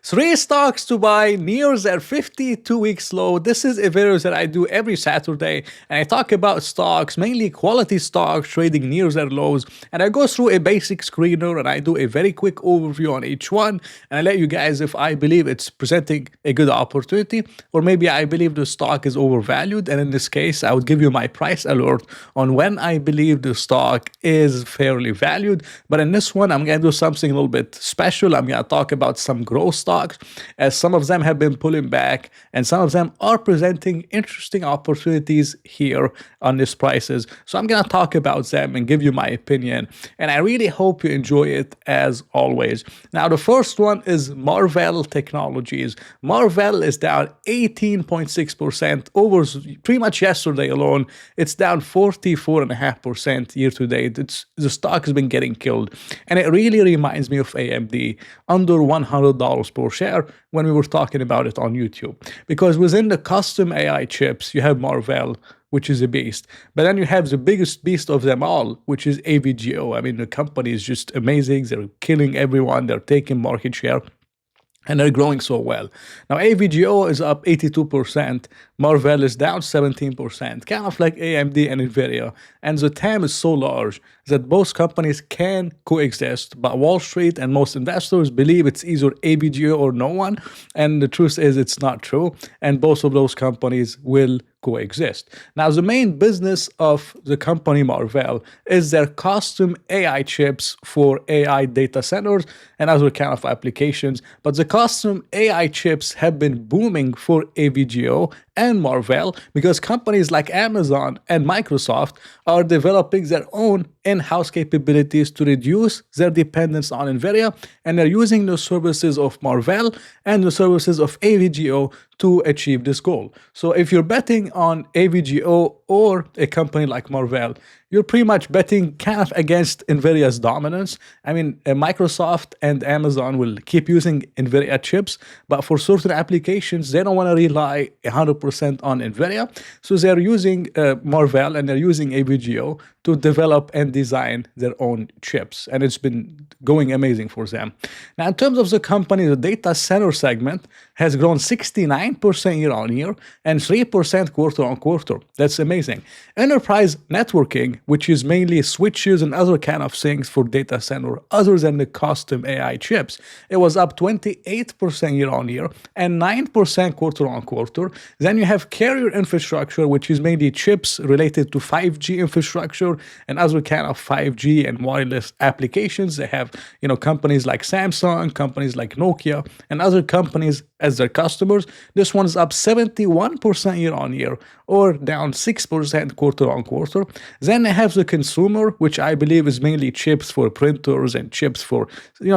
Three stocks to buy near their 52-week low. This is a video that I do every Saturday, and I talk about stocks, mainly quality stocks trading near their lows, and I go through a basic screener and I do a very quick overview on each one, and I let you guys if I believe it's presenting a good opportunity, or maybe I believe the stock is overvalued, and in this case, I would give you my price alert on when I believe the stock is fairly valued. But in this one, I'm going to do something a little bit special. I'm going to talk about some growth stocks, as some of them have been pulling back and some of them are presenting interesting opportunities here on these prices. So I'm going to talk about them and give you my opinion, and I really hope you enjoy it as always. Now, the first one is Marvell Technologies. Marvell is down 18.6% over pretty much yesterday alone. It's down 44.5% year to date. The stock has been getting killed, and it really reminds me of AMD, under $100 per share when we were talking about it on YouTube. Because within the custom AI chips, you have Marvell, which is a beast. But then you have the biggest beast of them all, which is AVGO. I mean, the company is just amazing. They're killing everyone. They're taking market share, and they're growing so well. Now, AVGO is up 82%, Marvell is down 17%, kind of like AMD and NVIDIA. And the TAM is so large that both companies can coexist, but Wall Street and most investors believe it's either AVGO or no one. And the truth is it's not true, and both of those companies will coexist. Now, the main business of the company Marvell is their custom AI chips for AI data centers and other kind of applications. But the custom AI chips have been booming for AVGO and Marvell because companies like Amazon and Microsoft are developing their own in-house capabilities to reduce their dependence on NVIDIA, and they're using the services of Marvell and the services of AVGO to achieve this goal. So if you're betting on AVGO or a company like Marvell, you're pretty much betting kind of against NVIDIA's dominance. I mean, Microsoft and Amazon will keep using NVIDIA chips, but for certain applications, they don't want to rely 100% on NVIDIA. So they're using Marvell and they're using AVGO to develop and design their own chips. And it's been going amazing for them. Now, in terms of the company, the data center segment has grown 69% year on year and 3% quarter on quarter. That's amazing. Enterprise networking, which is mainly switches and other kind of things for data center, other than the custom AI chips, it was up 28% year on year and 9% quarter on quarter. Then you have carrier infrastructure, which is mainly chips related to 5G infrastructure and other kind of 5G and wireless applications. They have, companies like Samsung, companies like Nokia, and other companies as their customers. This one's up 71% year on year or down 6% quarter on quarter. Then they have the consumer, which I believe is mainly chips for printers and chips for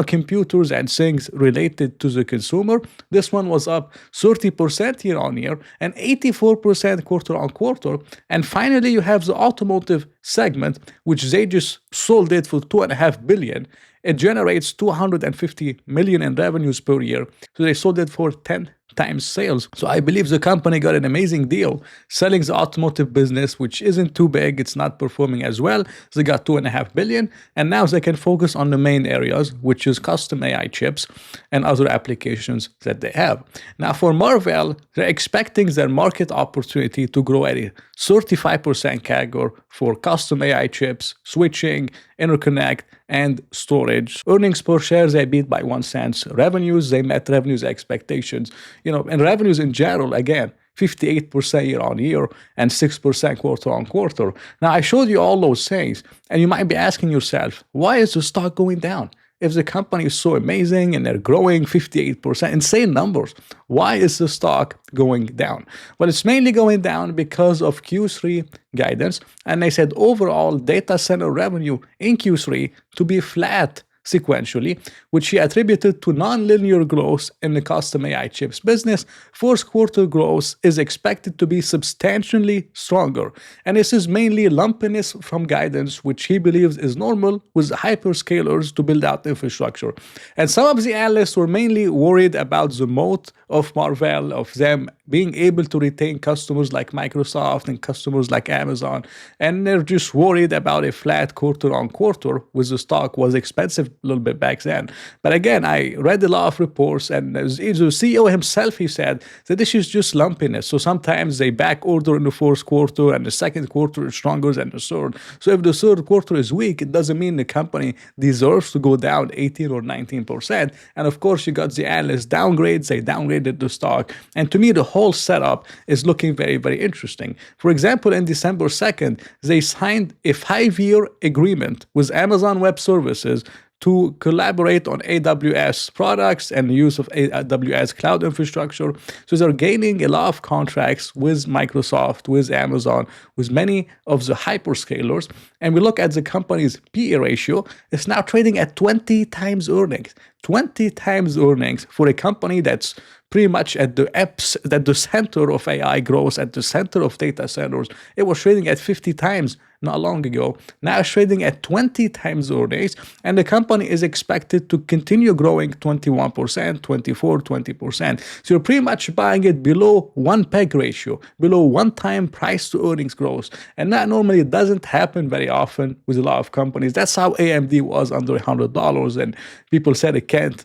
computers and things related to the consumer. This one was up 30% year on year and 84% quarter on quarter. And finally, you have the automotive segment, which they just sold it for $2.5 billion. It generates $250 million in revenues per year. So they sold it for 10 times sales. So I believe the company got an amazing deal selling the automotive business, which isn't too big. It's not performing as well. So they got $2.5 billion, and now they can focus on the main areas, which is custom AI chips and other applications that they have. Now, for Marvell, they're expecting their market opportunity to grow at a 35% CAGR for custom AI chips, switching, interconnect, and storage. Earnings per share, they beat by 1 cent. Revenues, they met revenues expectations. And revenues in general, again, 58% year on year and 6% quarter on quarter. Now, I showed you all those things, and you might be asking yourself, why is the stock going down? If the company is so amazing and they're growing 58%, insane numbers, why is the stock going down? Well, it's mainly going down because of Q3 guidance. And they said overall data center revenue in Q3 to be flat sequentially, which he attributed to nonlinear growth in the custom AI chips business. Fourth quarter growth is expected to be substantially stronger, and this is mainly lumpiness from guidance, which he believes is normal with hyperscalers to build out infrastructure. And some of the analysts were mainly worried about the moat of Marvell, of them being able to retain customers like Microsoft and customers like Amazon, and they're just worried about a flat quarter on quarter, with the stock was expensive little bit back then. But again, I read a lot of reports, and the CEO himself, he said that this is just lumpiness. So sometimes they back order in the fourth quarter, and the second quarter is stronger than the third. So if the third quarter is weak, it doesn't mean the company deserves to go down 18 or 19%. And of course, you got the analyst downgrades, they downgraded the stock. And to me, the whole setup is looking very, very interesting. For example, in December 2nd, they signed a 5-year agreement with Amazon Web Services to collaborate on AWS products and the use of AWS cloud infrastructure. So they're gaining a lot of contracts with Microsoft, with Amazon, with many of the hyperscalers. And we look at the company's PE ratio, it's now trading at 20 times earnings. 20 times earnings for a company that's pretty much at the center of AI growth, at the center of data centers. It was trading at 50 times not long ago. Now it's trading at 20 times earnings, and the company is expected to continue growing 21%, 24, 20%. So you're pretty much buying it below 1 PEG ratio, below 1 time price to earnings growth. And that normally doesn't happen very often with a lot of companies. That's how AMD was under $100, and people said it can't,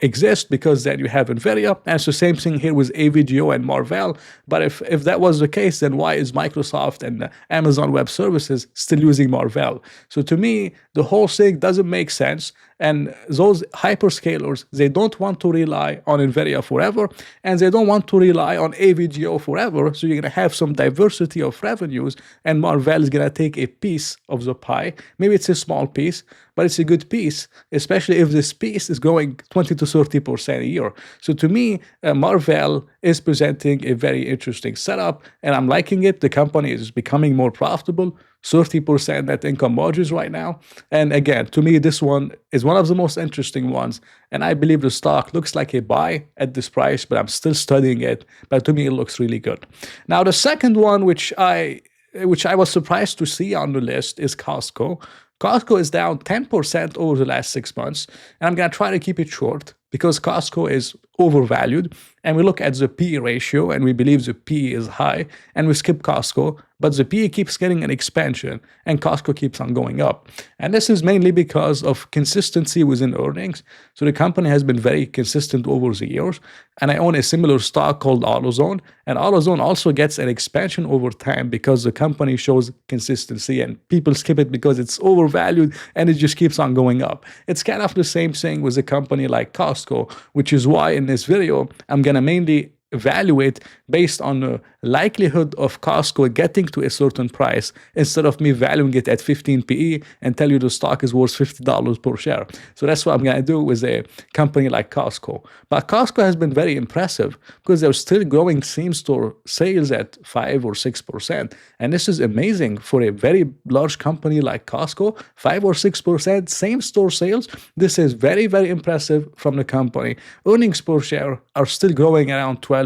exist because then you have Nvidia. And it's the same thing here with AVGO and Marvell. But if that was the case, then why is Microsoft and Amazon Web Services still using Marvell? So to me, the whole thing doesn't make sense. And those hyperscalers, they don't want to rely on Nvidia forever, and they don't want to rely on AVGO forever. So you're going to have some diversity of revenues, and Marvell is going to take a piece of the pie. Maybe it's a small piece, but it's a good piece, especially if this piece is growing 20 to 30% a year. So to me, Marvell is presenting a very interesting setup, and I'm liking it. The company is becoming more profitable, 30% net income margins right now. And again, to me, this one is one of the most interesting ones. And I believe the stock looks like a buy at this price, but I'm still studying it. But to me, it looks really good. Now, the second one, which I was surprised to see on the list, is CostCO. CostCO is down 10% over the last 6 months, and I'm going to try to keep it short because CostCO is overvalued, and we look at the PE ratio, and we believe the PE is high, and we skip CostCO, but the PE keeps getting an expansion, and CostCO keeps on going up. And this is mainly because of consistency within earnings. So the company has been very consistent over the years, and I own a similar stock called AutoZone, and AutoZone also gets an expansion over time because the company shows consistency, and people skip it because it's overvalued, and it just keeps on going up. It's kind of the same thing with a company like CostCO, which is why in this video, I'm going to mainly evaluate based on the likelihood of CostCO getting to a certain price instead of me valuing it at 15 PE and tell you the stock is worth $50 per share. So that's what I'm going to do with a company like CostCO. But CostCO has been very impressive because they're still growing same-store sales at 5 or 6%. And this is amazing for a very large company like CostCO, 5 or 6% same-store sales. This is very, very impressive from the company. Earnings per share are still growing around 12-13%,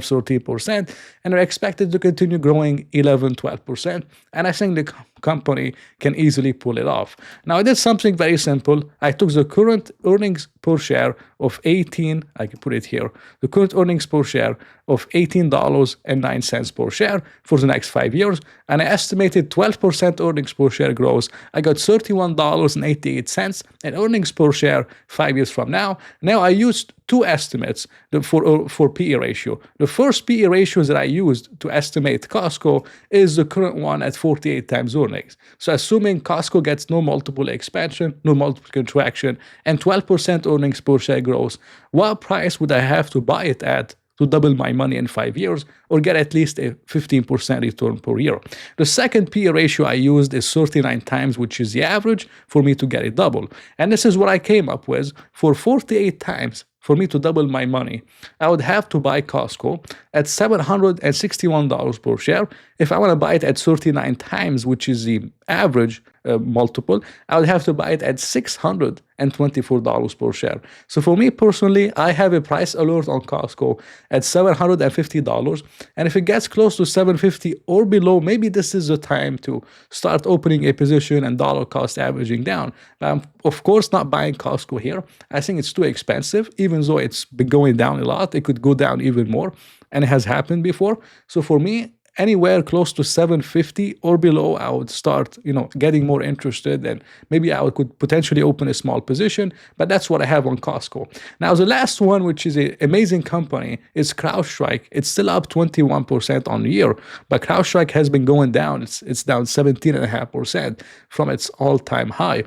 and are expected to continue growing 11-12%. And I think the company can easily pull it off. Now, I did something very simple. I took the current earnings per share of 18, I can put it here, the current earnings per share of $18.09 per share for the next 5 years, and I estimated 12% earnings per share growth. I got $31.88 in earnings per share 5 years from now. Now, I used two estimates for PE ratio. The first PE ratio that I used to estimate CostCO is the current one at 48 times earnings. So assuming CostCO gets no multiple expansion, no multiple contraction, and 12% earnings per share growth, what price would I have to buy it at to double my money in 5 years or get at least a 15% return per year? The second PE ratio I used is 39 times, which is the average for me to get it double. And this is what I came up with. For 48 times, for me to double my money, I would have to buy CostCO at $761 per share. If I want to buy it at 39 times, which is the average multiple, I would have to buy it at $624 per share. So for me personally, I have a price alert on CostCO at $750. And if it gets close to $750 or below, maybe this is the time to start opening a position and dollar cost averaging down. I'm, of course, not buying CostCO here. I think it's too expensive, even though it's been going down a lot. It could go down even more, and it has happened before. So for me, anywhere close to 750 or below, I would start, getting more interested, and maybe I could potentially open a small position. But that's what I have on CostCO. Now, the last one, which is an amazing company, is CrowdStrike. It's still up 21% on the year, but CrowdStrike has been going down. It's down 17.5% from its all-time high.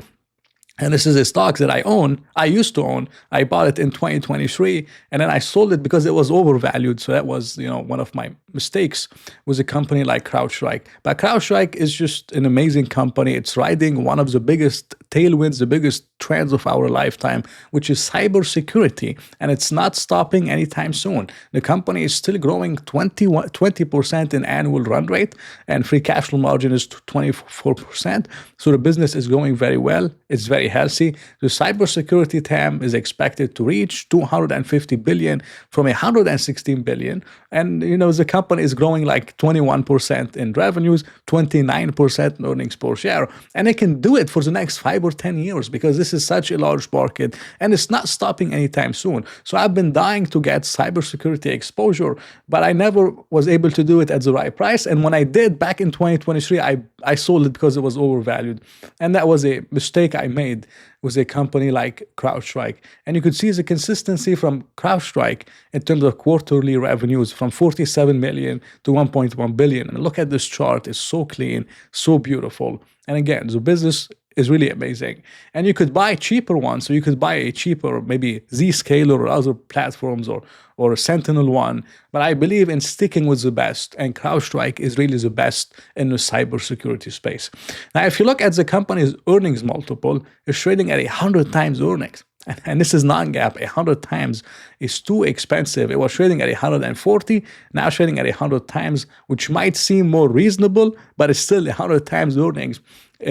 And this is a stock that I own. I used to own. I bought it in 2023, and then I sold it because it was overvalued. So that was, one of my mistakes with a company like CrowdStrike. But CrowdStrike is just an amazing company. It's riding one of the biggest tailwinds, the biggest trends of our lifetime, which is cybersecurity, and it's not stopping anytime soon. The company is still growing 20% in annual run rate, and free cash flow margin is 24%. So the business is going very well. It's very healthy. The cybersecurity TAM is expected to reach 250 billion from 116 billion. And, the company is growing like 21% in revenues, 29% in earnings per share. And it can do it for the next 5 or 10 years because this is such a large market and it's not stopping anytime soon. So I've been dying to get cybersecurity exposure, but I never was able to do it at the right price. And when I did back in 2023, I sold it because it was overvalued. And that was a mistake I made with a company like CrowdStrike. And you could see the consistency from CrowdStrike in terms of quarterly revenues from 47 million to 1.1 billion. And look at this chart. It's so clean, so beautiful. And again, the business is really amazing. And you could buy cheaper ones. So you could buy a cheaper, maybe Zscaler or other platforms or Sentinel One. But I believe in sticking with the best. And CrowdStrike is really the best in the cybersecurity space. Now, if you look at the company's earnings multiple, it's trading at 100 times earnings. And this is non-GAAP. 100 times is too expensive. It was trading at 140, now trading at 100 times, which might seem more reasonable, but it's still 100 times earnings.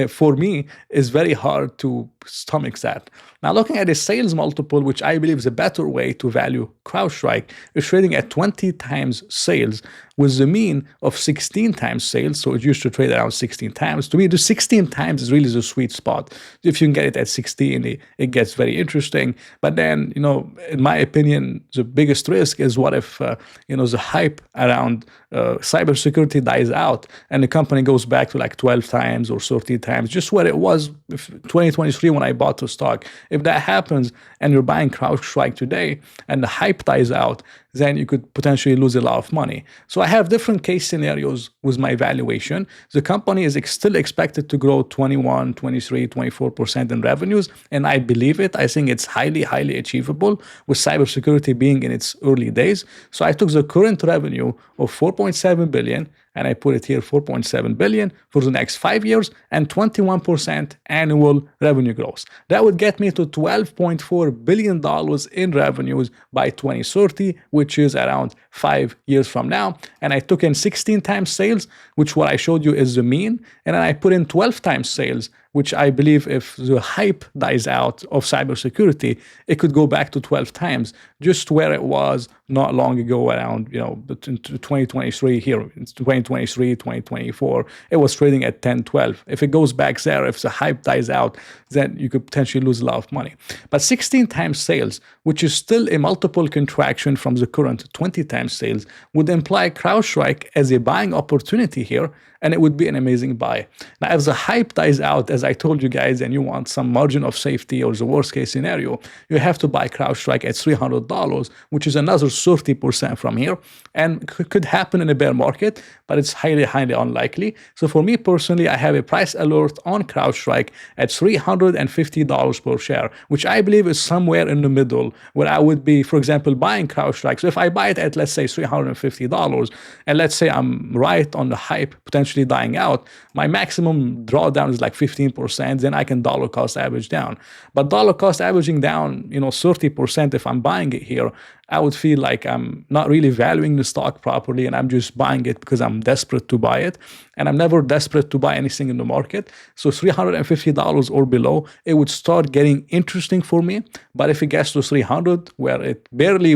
For me, is very hard to stomach that. Now, looking at the sales multiple, which I believe is a better way to value CrowdStrike, is trading at 20 times sales with the mean of 16 times sales. So it used to trade around 16 times. To me, the 16 times is really the sweet spot. If you can get it at 16, it gets very interesting. But then, in my opinion, the biggest risk is what if, the hype around cybersecurity dies out and the company goes back to like 12 times or 30 times, just where it was 2023 when I bought the stock. If that happens and you're buying CrowdStrike today and the hype dies out, then you could potentially lose a lot of money. So I have different case scenarios with my valuation. The company is still expected to grow 21, 23, 24% in revenues, and I believe it. I think it's highly, highly achievable with cybersecurity being in its early days. So I took the current revenue of 4.7 billion and I put it here 4.7 billion for the next 5 years and 21% annual revenue growth. That would get me to $12.4 billion in revenues by 2030, which is around 5 years from now. And I took in 16 times sales, which what I showed you is the mean. And then I put in 12 times sales, which I believe if the hype dies out of cybersecurity, it could go back to 12 times, just where it was not long ago around, 2023 here, it's 2023, 2024, it was trading at 10, 12. If it goes back there, if the hype dies out, then you could potentially lose a lot of money. But 16 times sales, which is still a multiple contraction from the current 20 times sales, would imply CrowdStrike as a buying opportunity here, and it would be an amazing buy. Now, if the hype dies out, as I told you guys, and you want some margin of safety or the worst case scenario, you have to buy CrowdStrike at $300, which is another 30% from here, and could happen in a bear market, but it's highly, highly unlikely. So for me personally, I have a price alert on CrowdStrike at $350 per share, which I believe is somewhere in the middle where I would be, for example, buying CrowdStrike. So if I buy it at, let's say, $350, and let's say I'm right on the hype potentially dying out, my maximum drawdown is like 15%, then I can dollar cost average down. But dollar cost averaging down, 30% if I'm buying it here, I would feel like I'm not really valuing the stock properly and I'm just buying it because I'm desperate to buy it. And I'm never desperate to buy anything in the market. So $350 or below, it would start getting interesting for me. But if it gets to 300, where it barely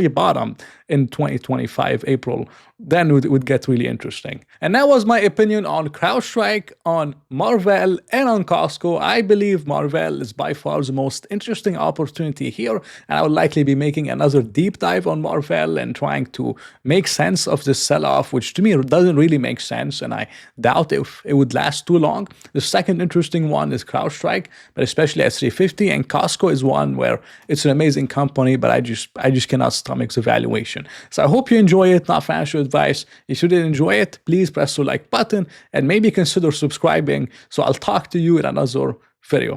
bottomed in 2025, April, then it would get really interesting. And that was my opinion on CrowdStrike, on Marvell, and on CostCO. I believe Marvell is by far the most interesting opportunity here, and I will likely be making an another deep dive on Marvel and trying to make sense of this sell-off, which to me doesn't really make sense, and I doubt if it would last too long. The second interesting one is CrowdStrike, but especially at 350, and Costco is one where it's an amazing company, but I just cannot stomach the valuation. So I hope you enjoy it. Not financial advice. If you did enjoy it, please press the like button and maybe consider subscribing. So I'll talk to you in another video.